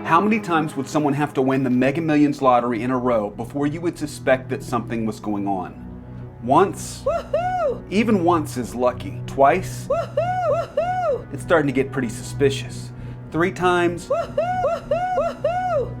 How many times would someone have to win the Mega Millions lottery in a row before you would suspect that something was going on? Once? Woohoo! Even once is lucky. Twice? Woohoo! Woohoo! It's starting to get pretty suspicious. 3 times? Woohoo! Woohoo!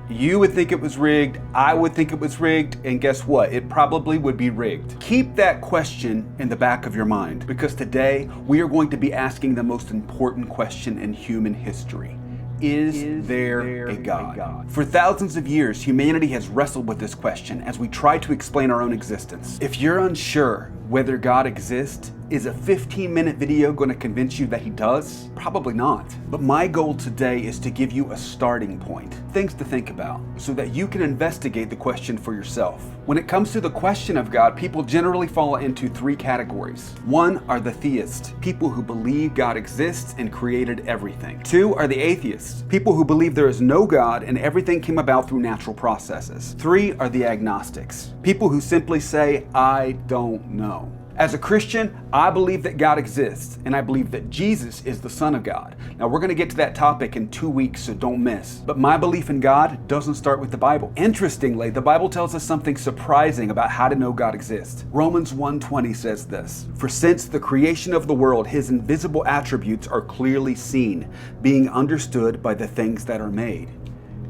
You would think it was rigged, I would think it was rigged, and guess what? It probably would be rigged. Keep that question in the back of your mind, because today we are going to be asking the most important question in human history. Is there a God? For thousands of years, humanity has wrestled with this question as we try to explain our own existence. If you're unsure whether God exists, is a 15-minute video going to convince you that he does? Probably not. But my goal today is to give you a starting point, things to think about, so that you can investigate the question for yourself. When it comes to the question of God, people generally fall into 3 categories. 1 are the theists, people who believe God exists and created everything. 2 are the atheists, people who believe there is no God and everything came about through natural processes. 3 are the agnostics, people who simply say, I don't know. As a Christian, I believe that God exists, and I believe that Jesus is the Son of God. Now, we're going to get to that topic in 2 weeks, so don't miss. But my belief in God doesn't start with the Bible. Interestingly, the Bible tells us something surprising about how to know God exists. Romans 1:20 says this, "For since the creation of the world, his invisible attributes are clearly seen, being understood by the things that are made."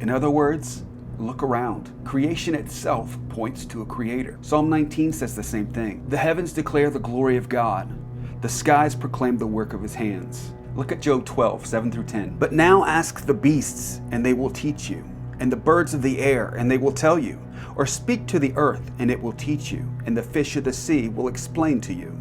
In other words, look around. Creation itself points to a creator. Psalm 19 says the same thing. The heavens declare the glory of God. The skies proclaim the work of his hands. Look at Job 12, 7 through 10. But now ask the beasts, and they will teach you, and the birds of the air, and they will tell you. Or speak to the earth, and it will teach you, and the fish of the sea will explain to you.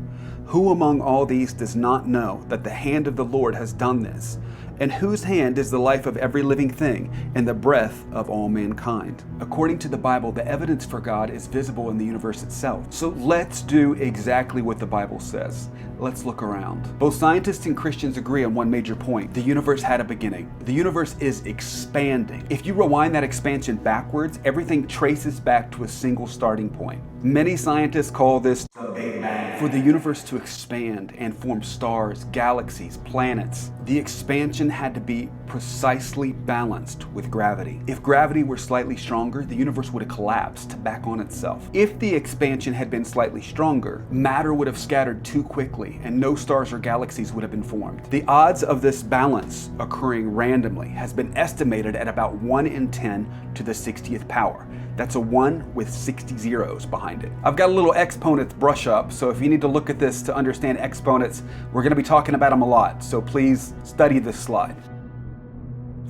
Who among all these does not know that the hand of the Lord has done this? And whose hand is the life of every living thing and the breath of all mankind? According to the Bible, the evidence for God is visible in the universe itself. So let's do exactly what the Bible says. Let's look around. Both scientists and Christians agree on one major point. The universe had a beginning. The universe is expanding. If you rewind that expansion backwards, everything traces back to a single starting point. Many scientists call this the Big Bang. For the universe to expand and form stars, galaxies, planets, the expansion had to be precisely balanced with gravity. If gravity were slightly stronger, the universe would have collapsed back on itself. If the expansion had been slightly stronger, matter would have scattered too quickly and no stars or galaxies would have been formed. The odds of this balance occurring randomly has been estimated at about 1 in 10 to the 60th power. That's a 1 with 60 zeros behind it. I've got a little exponents brush up, so if you need to look at this to understand exponents, we're going to be talking about them a lot, so please study this slide.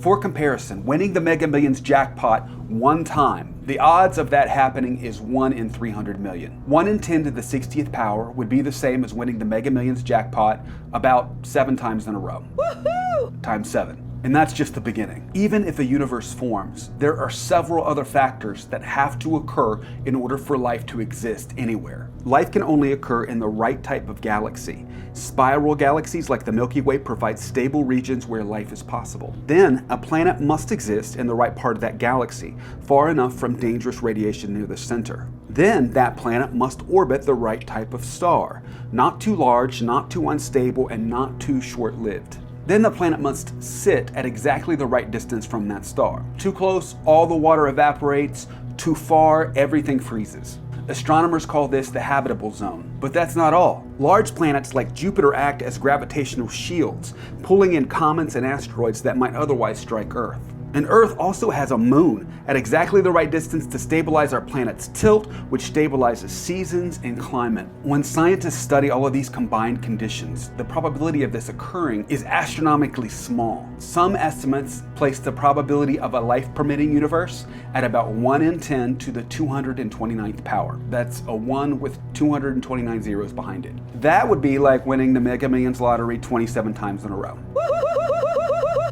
For comparison, winning the Mega Millions jackpot 1 time, the odds of that happening is 1 in 300 million. 1 in 10 to the 60th power would be the same as winning the Mega Millions jackpot about 7 times in a row. Woohoo! Times 7. And that's just the beginning. Even if a universe forms, there are several other factors that have to occur in order for life to exist anywhere. Life can only occur in the right type of galaxy. Spiral galaxies like the Milky Way provide stable regions where life is possible. Then, a planet must exist in the right part of that galaxy, far enough from dangerous radiation near the center. Then, that planet must orbit the right type of star. Not too large, not too unstable, and not too short-lived. Then the planet must sit at exactly the right distance from that star. Too close, all the water evaporates. Too far, everything freezes. Astronomers call this the habitable zone. But that's not all. Large planets like Jupiter act as gravitational shields, pulling in comets and asteroids that might otherwise strike Earth. And Earth also has a moon at exactly the right distance to stabilize our planet's tilt, which stabilizes seasons and climate. When scientists study all of these combined conditions, the probability of this occurring is astronomically small. Some estimates place the probability of a life-permitting universe at about 1 in 10 to the 229th power. That's a 1 with 229 zeros behind it. That would be like winning the Mega Millions lottery 27 times in a row.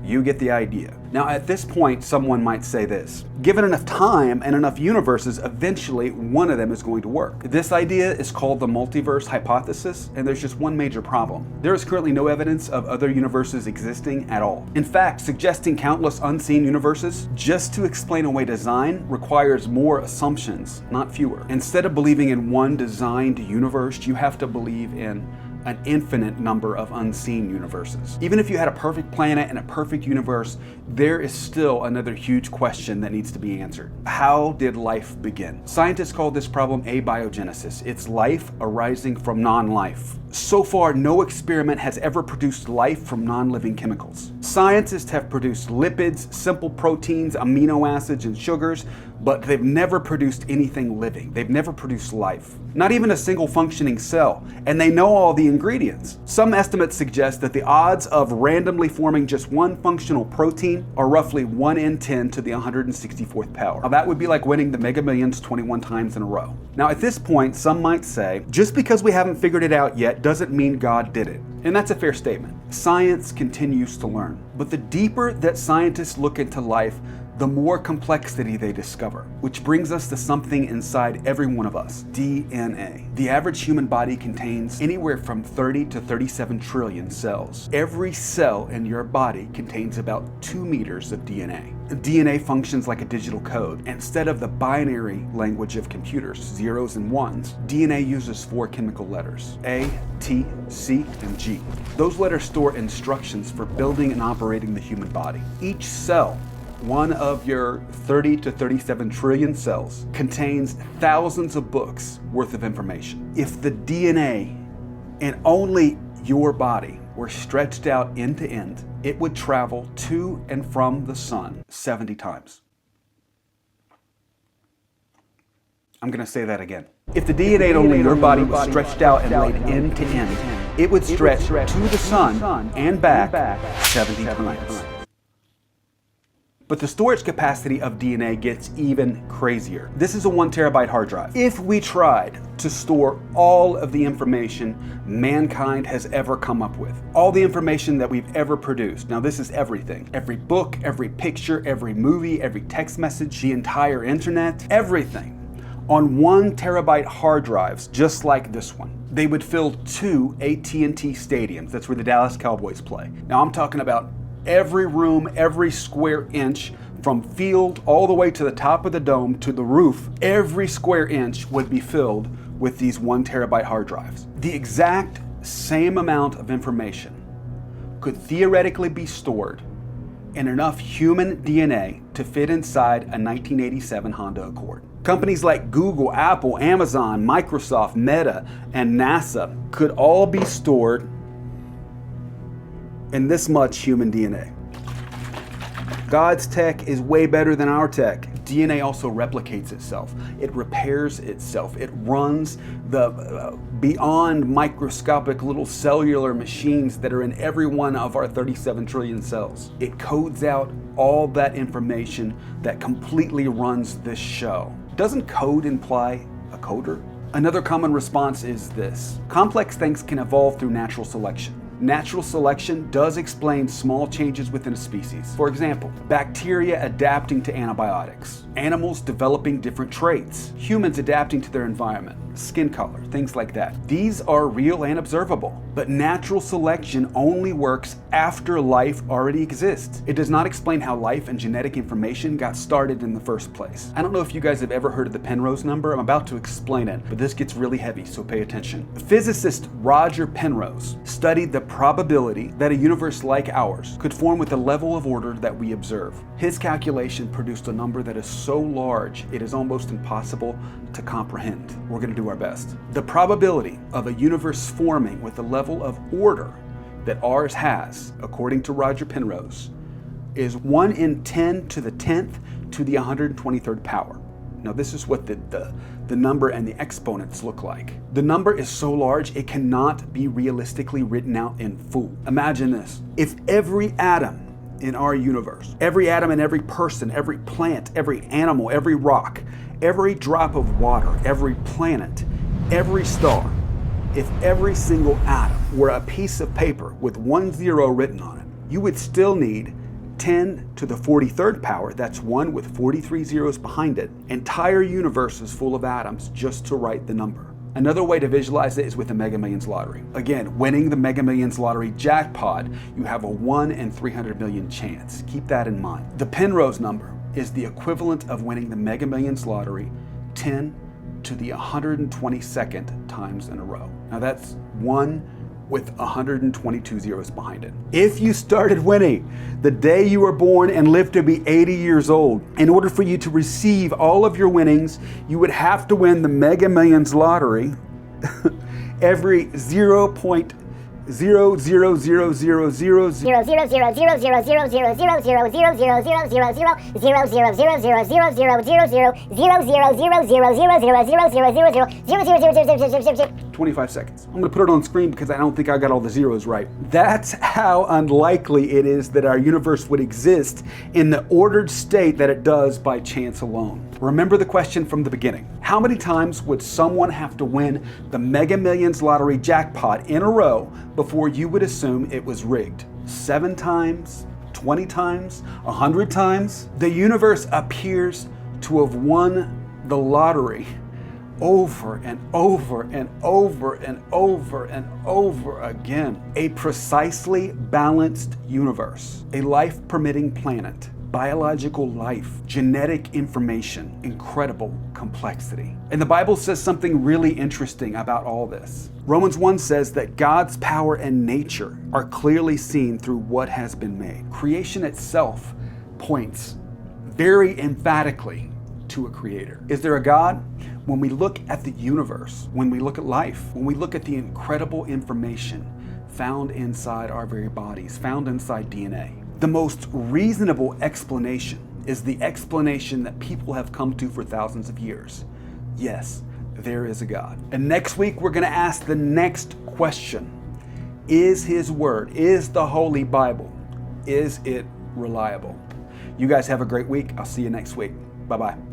You get the idea. Now, at this point, someone might say this: given enough time and enough universes, eventually one of them is going to work. This idea is called the multiverse hypothesis, and there's just one major problem. There is currently no evidence of other universes existing at all. In fact, suggesting countless unseen universes just to explain away design requires more assumptions, not fewer. Instead of believing in one designed universe, you have to believe in an infinite number of unseen universes. Even if you had a perfect planet and a perfect universe, there is still another huge question that needs to be answered. How did life begin? Scientists call this problem abiogenesis. It's life arising from non-life. So far, no experiment has ever produced life from non-living chemicals. Scientists have produced lipids, simple proteins, amino acids, and sugars, but they've never produced anything living. They've never produced life. Not even a single functioning cell, and they know all the ingredients. Some estimates suggest that the odds of randomly forming just one functional protein are roughly 1 in 10 to the 164th power. Now that would be like winning the Mega Millions 21 times in a row. Now at this point, some might say, just because we haven't figured it out yet doesn't mean God did it. And that's a fair statement. Science continues to learn. But the deeper that scientists look into life, the more complexity they discover, which brings us to something inside every one of us, DNA. The average human body contains anywhere from 30 to 37 trillion cells. Every cell in your body contains about 2 meters of DNA. DNA functions like a digital code. Instead of the binary language of computers, zeros and ones, DNA uses 4 chemical letters, A, T, C, and G. Those letters store instructions for building and operating the human body. Each cell, one of your 30 to 37 trillion cells, contains thousands of books worth of information. If the DNA in only your body were stretched out end to end, it would travel to and from the sun 70 times. I'm going to say that again. If the DNA in only your body was stretched out and laid end to end, it would stretch to the sun and back 70 times. But the storage capacity of DNA gets even crazier. This is a 1 terabyte hard drive. If we tried to store all of the information mankind has ever come up with, all the information that we've ever produced, now this is everything, every book, every picture, every movie, every text message, the entire internet, everything, on 1 terabyte hard drives just like this one, they would fill 2 AT&T stadiums. That's where the Dallas Cowboys play. Now I'm talking about every room, every square inch, from field all the way to the top of the dome to the roof, every square inch would be filled with these 1 terabyte hard drives. The exact same amount of information could theoretically be stored in enough human DNA to fit inside a 1987 Honda Accord. Companies like Google, Apple, Amazon, Microsoft, Meta, and NASA could all be stored in this much human DNA. God's tech is way better than our tech. DNA also replicates itself. It repairs itself. It runs the beyond microscopic little cellular machines that are in every one of our 37 trillion cells. It codes out all that information that completely runs this show. Doesn't code imply a coder? Another common response is this: complex things can evolve through natural selection. Natural selection does explain small changes within a species. For example, bacteria adapting to antibiotics, animals developing different traits, humans adapting to their environment, skin color, things like that. These are real and observable, but natural selection only works after life already exists. It does not explain how life and genetic information got started in the first place. I don't know if you guys have ever heard of the Penrose number. I'm about to explain it, but this gets really heavy, so pay attention. Physicist Roger Penrose studied the probability that a universe like ours could form with the level of order that we observe. His calculation produced a number that is so large it is almost impossible to comprehend. We're going to do our best. The probability of a universe forming with the level of order that ours has, according to Roger Penrose, is 1 in 10 to the 10th to the 123rd power. Now this is what the number and the exponents look like. The number is so large it cannot be realistically written out in full. Imagine this: if every atom in our universe, every atom in every person, every plant, every animal, every rock, every drop of water, every planet, every star, if every single atom were a piece of paper with 1 0 written on it, you would still need 10 to the 43rd power, that's 1 with 43 zeros behind it, entire universes full of atoms just to write the number. Another way to visualize it is with the Mega Millions lottery. Again, winning the Mega Millions lottery jackpot, you have a 1 in 300 million chance. Keep that in mind. The Penrose number is the equivalent of winning the Mega Millions lottery 10 to the 122nd times in a row. Now that's 1 with 122 zeros behind it. If you started winning the day you were born and lived to be 80 years old, in order for you to receive all of your winnings, you would have to win the Mega Millions lottery every 25 seconds. I'm going to put it on screen because I don't think I got all the zeros right. That's how unlikely it is that our universe would exist in the ordered state that it does by chance alone. Remember the question from the beginning. How many times would someone have to win the Mega Millions lottery jackpot in a row before you would assume it was rigged? 7 times? 20 times? 100 times? The universe appears to have won the lottery over and over and over and over and over again. A precisely balanced universe, a life-permitting planet, biological life, genetic information, incredible complexity. And the Bible says something really interesting about all this. Romans 1 says that God's power and nature are clearly seen through what has been made. Creation itself points very emphatically to a creator. Is there a God? When we look at the universe, when we look at life, when we look at the incredible information found inside our very bodies, found inside DNA, the most reasonable explanation is the explanation that people have come to for thousands of years. Yes, there is a God. And next week, we're going to ask the next question. Is His Word, is the Holy Bible, is it reliable? You guys have a great week. I'll see you next week. Bye-bye.